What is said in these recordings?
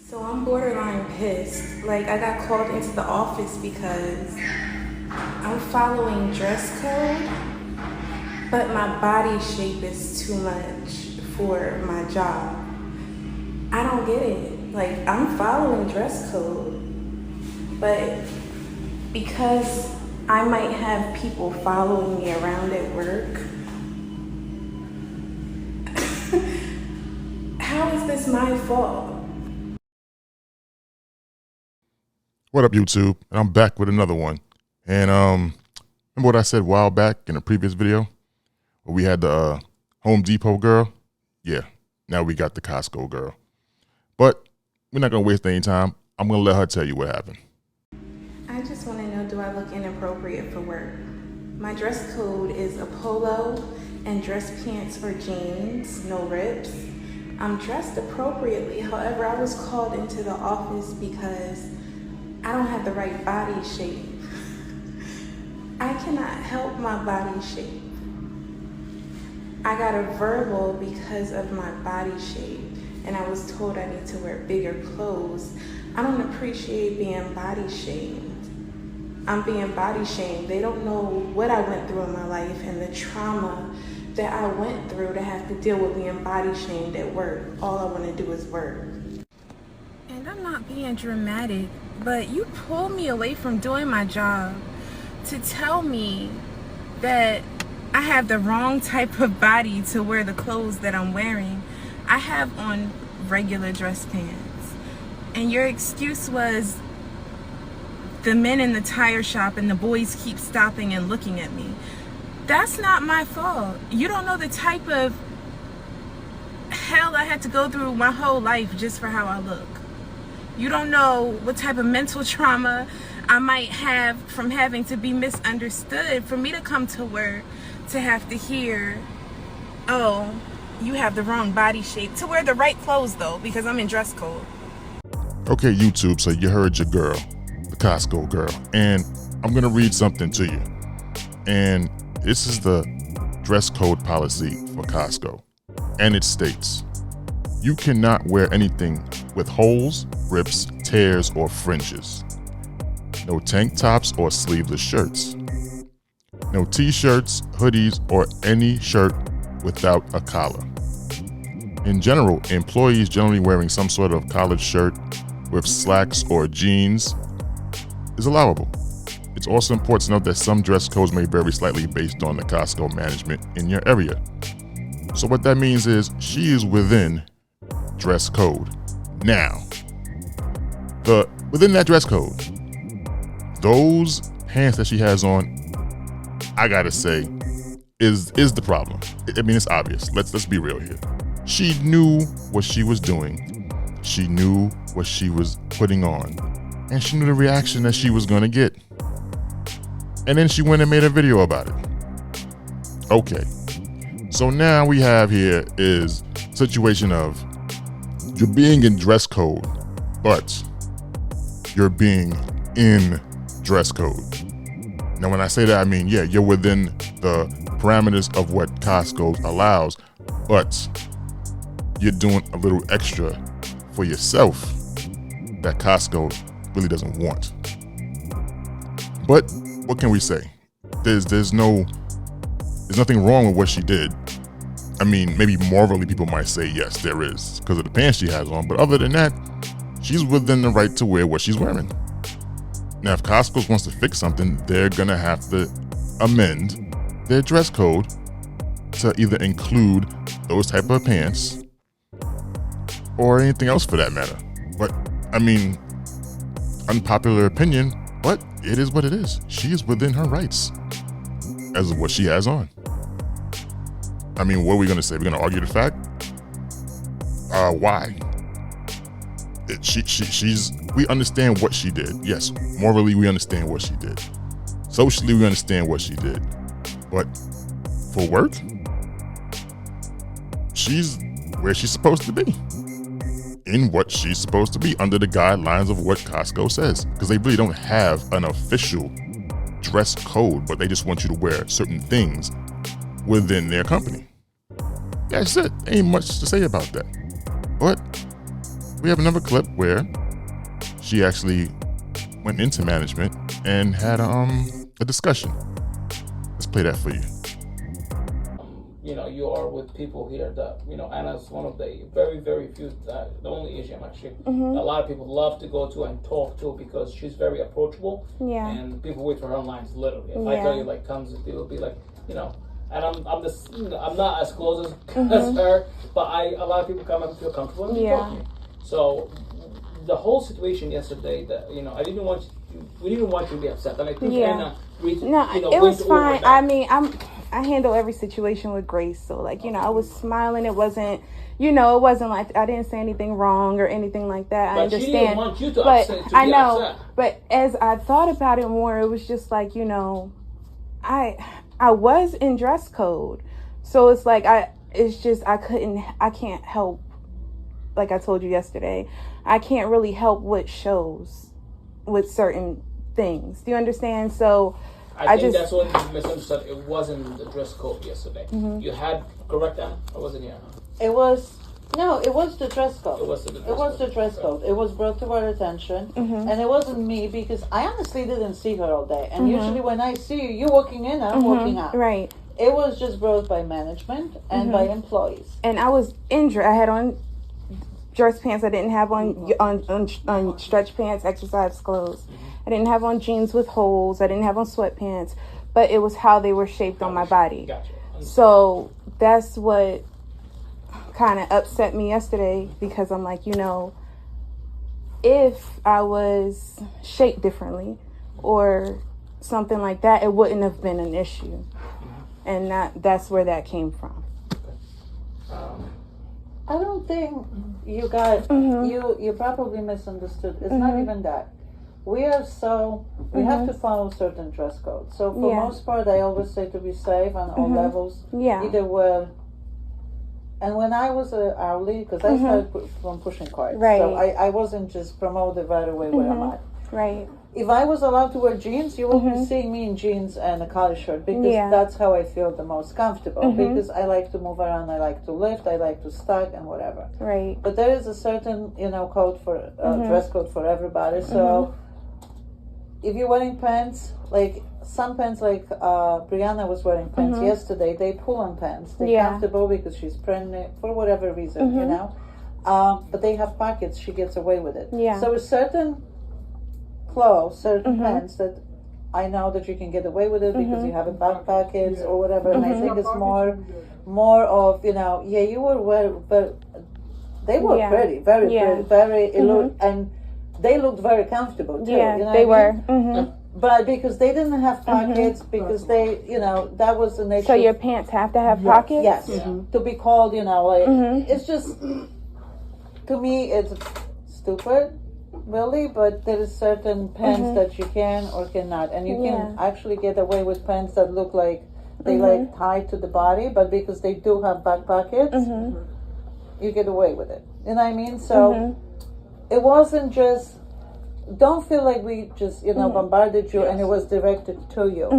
So I'm borderline pissed. Like, I got called into the office because I'm following dress code, but my body shape is too much for my job. I don't get it. Like, I'm following dress code, but because I might have people following me around at work, how is this my fault? What up, YouTube? And I'm back with another one. And remember what I said a while back in a previous video where we had the Home Depot girl? Yeah, now we got the Costco girl. But we're not gonna waste any time. I'm gonna let her tell you what happened. I just want to know, do I look inappropriate for work? My dress code is a polo and dress pants or jeans, no rips. I'm dressed appropriately. However, I was called into the office because I don't have the right body shape. I cannot help my body shape. I got a verbal because of my body shape, and I was told I need to wear bigger clothes. I don't appreciate being body shamed. I'm being body shamed. They don't know what I went through in my life and the trauma that I went through to have to deal with being body shamed at work. All I want to do is work. And I'm not being dramatic, but you pulled me away from doing my job to tell me that I have the wrong type of body to wear the clothes that I'm wearing. I have on regular dress pants, and your excuse was the men in the tire shop and the boys keep stopping and looking at me. That's not my fault. You don't know the type of hell I had to go through my whole life just for how I look. You don't know what type of mental trauma I might have from having to be misunderstood for me to come to work to have to hear, oh, you have the wrong body shape, to wear the right clothes though, because I'm in dress code. Okay, YouTube, so you heard your girl, the Costco girl, and I'm gonna read something to you. And this is the dress code policy for Costco. And it states, you cannot wear anything with holes, rips, tears, or fringes. No tank tops or sleeveless shirts. No t-shirts, hoodies, or any shirt without a collar. In general, employees generally wearing some sort of collared shirt with slacks or jeans is allowable. It's also important to note that some dress codes may vary slightly based on the Costco management in your area. So what that means is she is within dress code. Now, within that dress code, those pants that she has on, I gotta say, is the problem. I mean, it's obvious. Let's be real here. She knew what she was doing. She knew what she was putting on, and she knew the reaction that she was gonna get. And then she went and made a video about it. Okay, so now we have here is a situation of you're being in dress code, but you're being in dress code. Now, when I say that, I mean, yeah, you're within the parameters of what Costco allows, but you're doing a little extra for yourself that Costco really doesn't want. But what can we say? There's nothing wrong with what she did. I mean, maybe morally people might say yes, there is, because of the pants she has on. But other than that, she's within the right to wear what she's wearing. Now, if Costco wants to fix something, they're gonna have to amend their dress code to either include those type of pants or anything else for that matter. But I mean, unpopular opinion, but it is what it is. She is within her rights as of what she has on. I mean, what are we gonna say? We're gonna argue the fact? Why? We understand what she did. Yes, morally we understand what she did. Socially we understand what she did. But for work, she's where she's supposed to be. In what she's supposed to be under the guidelines of what Costco says. Because they really don't have an official dress code, but they just want you to wear certain things within their company. That's it. Ain't much to say about that. But we have another clip where she actually went into management and had a discussion. Let's play that for you. You are with people here that, Anna's one of the very, very few, the only Asian actually, a lot of people love to go to and talk to because she's very approachable. Yeah. And people wait for her lines, literally. If I tell you, comes, it will be like, and I'm not as close as her, but a lot of people come and feel comfortable and talking. So the whole situation yesterday, that we didn't want you to be upset, and I think Anna, it was fine. I mean, I handle every situation with grace. So I was smiling. It wasn't, it wasn't like I didn't say anything wrong or anything like that. But I understand. She didn't want you to but upset, I know. Upset. But as I thought about it more, it was just like, I was in dress code. So it's like I can't help, like I told you yesterday, I can't really help what shows with certain things. Do you understand? So I think that's what you misunderstood. It wasn't the dress code yesterday. You had correct, Anna? I wasn't here. It was the dress code. It was the dress code. It was brought to our attention, and it wasn't me because I honestly didn't see her all day. And usually when I see you, you're walking in, I'm walking out. Right. It was just brought by management and by employees. And I was injured. I had on dress pants. I didn't have on stretch pants, exercise clothes. I didn't have on jeans with holes. I didn't have on sweatpants. But it was how they were shaped on my body. Gotcha. So that's what kind of upset me yesterday, because I'm like, if I was shaped differently or something like that, it wouldn't have been an issue. And that's where that came from. I don't think you got you probably misunderstood. It's not even that. We have to follow certain dress codes. So for most part, I always say to be safe on all levels. Yeah. Either way. And when I was hourly, because I started from pushing carts, right. So I wasn't just promoted right away where I'm at. Right. If I was allowed to wear jeans, you will be seeing me in jeans and a collar shirt, because that's how I feel the most comfortable. Because I like to move around, I like to lift, I like to stack and whatever. Right. But there is a certain code for dress code for everybody. So if you're wearing pants, like some pants, like Brianna was wearing pants yesterday, they pull on pants. They're comfortable because she's pregnant for whatever reason, but they have pockets. She gets away with it. Yeah. So a certain clothes, certain pants that I know that you can get away with it because you have a back pockets or whatever. And I think it's more of you were but they were pretty, very pretty, very and they looked very comfortable too. Yeah, they were. But because they didn't have pockets, because they, that was the nature. So your pants have to have pockets? Yes. To be called, it's just, to me, it's stupid, really, but there is certain pants that you can or cannot. And you can actually get away with pants that look like they like tied to the body, but because they do have back pockets, you get away with it. You know what I mean? So it wasn't just, don't feel like we just, bombarded you and it was directed to you.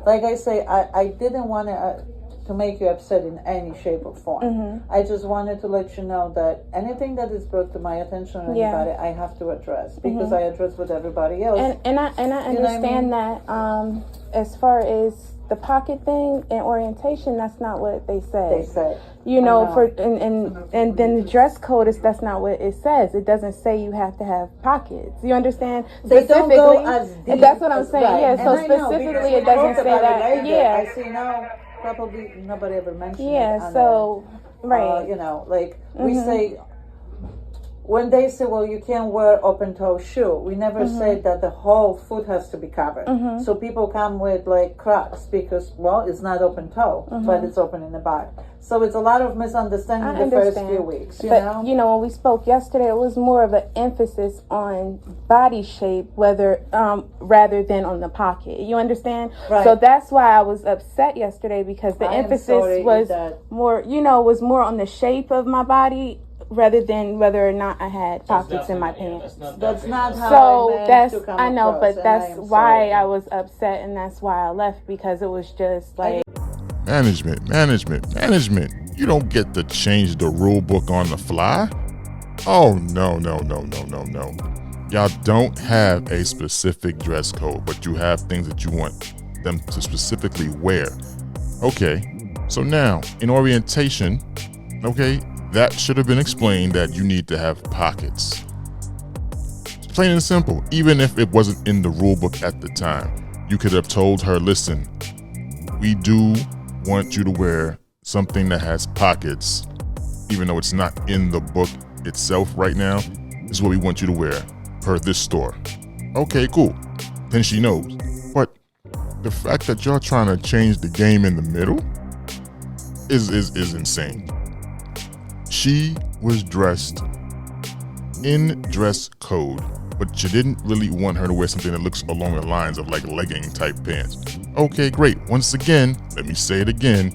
Like I say, I didn't want to make you upset in any shape or form. I just wanted to let you know that anything that is brought to my attention or anybody, I have to address, because I address with everybody else. And I understand that as far as the pocket thing in orientation, that's not what they say. They say. And then the dress code that's not what it says. It doesn't say you have to have pockets. You understand? They don't go as deep. That's what I'm saying. Right. Yeah. So and specifically, it doesn't say that. Yeah. I see now. Probably nobody ever mentioned it. Yeah. So right. We say, when they say, well, you can't wear open toe shoe, we never say that the whole foot has to be covered. So people come with like Crocs because, well, it's not open toe, but it's open in the back. So it's a lot of misunderstanding the first few weeks, But when we spoke yesterday, it was more of an emphasis on body shape, rather than on the pocket. You understand? Right. So that's why I was upset yesterday, because the emphasis was more, was more on the shape of my body rather than whether or not I had pockets in my pants. That's not how So that's I know, across, but that's why I was upset, and that's why I left, because it was just like Management. You don't get to change the rule book on the fly. Oh, no. Y'all don't have a specific dress code, but you have things that you want them to specifically wear. Okay, so now in orientation, okay, that should have been explained that you need to have pockets. It's plain and simple. Even if it wasn't in the rule book at the time, you could have told her, listen, we do want you to wear something that has pockets, even though it's not in the book itself right now. This is what we want you to wear per this store. Okay, cool. Then she knows. But the fact that y'all trying to change the game in the middle is insane. She was dressed in dress code, but you didn't really want her to wear something that looks along the lines of like legging type pants. Okay, great. Once again, let me say it again.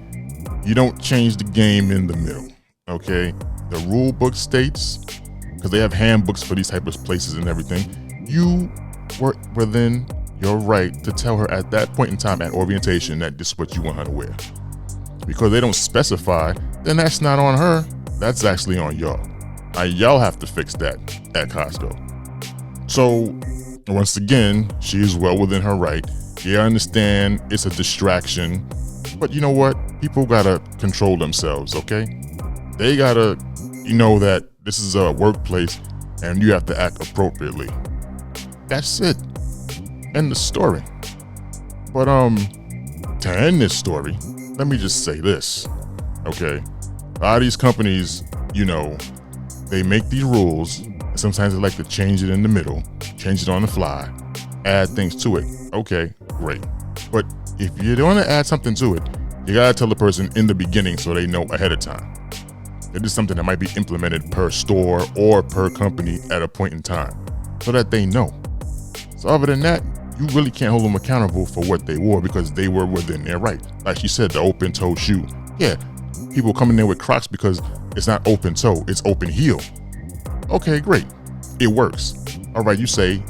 You don't change the game in the middle, okay? The rule book states, because they have handbooks for these type of places and everything, you were within your right to tell her at that point in time at orientation that this is what you want her to wear. Because they don't specify, then that's not on her. That's actually on y'all. Y'all have to fix that at Costco. So, once again, she is well within her right. Yeah, I understand it's a distraction, but you know what? People gotta control themselves, okay? They gotta, that this is a workplace and you have to act appropriately. That's it. End the story. But to end this story, let me just say this, okay? A lot of these companies, they make these rules, and sometimes they like to change it in the middle, change it on the fly, add things to it. Okay, great. But if you want to add something to it, you gotta tell the person in the beginning so they know ahead of time. It is something that might be implemented per store or per company at a point in time, so that they know. So other than that, you really can't hold them accountable for what they wore because they were within their right. Like she said, the open toe shoe. Yeah, people come in there with Crocs because it's not open toe, it's open heel. Okay, great. It works. All right, you say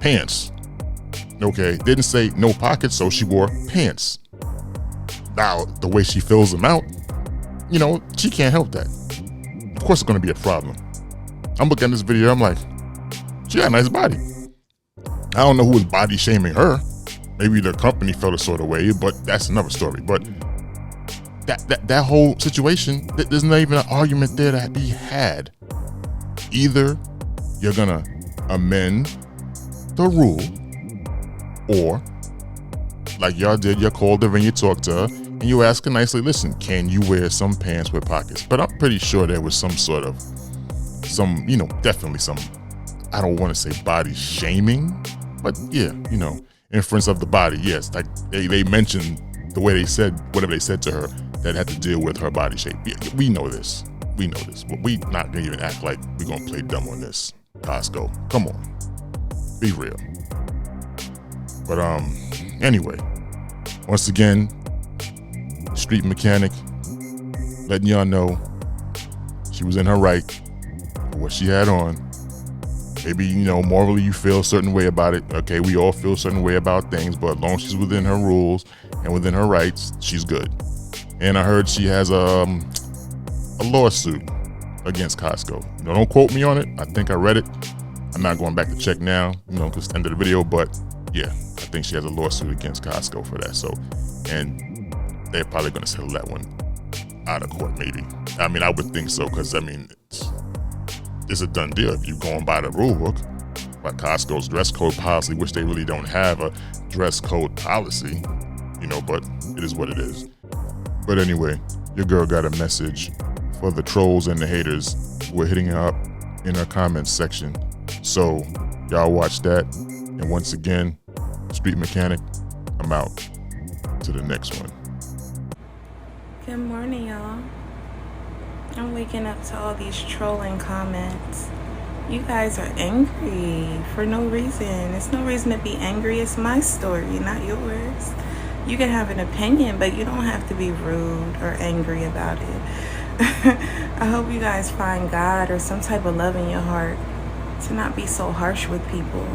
pants. Okay, didn't say no pockets, so she wore pants. Now, the way she fills them out, she can't help that. Of course it's gonna be a problem. I'm looking at this video, I'm like, she got a nice body. I don't know who was body shaming her. Maybe the company felt a sort of way, but that's another story. But that whole situation, there's not even an argument there to be had. Either you're gonna amend the rule, or like y'all did, you called her and you talked to her and you asked her nicely, listen, can you wear some pants with pockets? But I'm pretty sure there was definitely some, I don't want to say body shaming, but yeah, inference of the body. Yes, like they mentioned the way they said, whatever they said to her that had to deal with her body shape. Yeah, we know this, but we not gonna even act like we're gonna play dumb on this. Costco, come on, be real. But anyway, once again, Street Mechanic letting y'all know she was in her right for what she had on. Maybe, morally you feel a certain way about it. Okay, we all feel a certain way about things, but as long as she's within her rules and within her rights, she's good. And I heard she has a lawsuit against Costco. Don't quote me on it. I think I read it. I'm not going back to check now, because it's the end of the video, but yeah, I think she has a lawsuit against Costco for that. So, and they're probably going to settle that one out of court, maybe. I mean, I would think so, because it's a done deal if you're going by the rule book. But Costco's dress code policy, which they really don't have a dress code policy, but it is what it is. But anyway, your girl got a message for the trolls and the haters who are hitting her up in her comments section. So y'all watch that. And once again, Street Mechanic, I'm out. To the next one. Good morning, y'all. I'm waking up to all these trolling comments. You guys are angry for no reason. There's no reason to be angry. It's my story, not yours. You can have an opinion, but you don't have to be rude or angry about it. I hope you guys find God or some type of love in your heart to not be so harsh with people.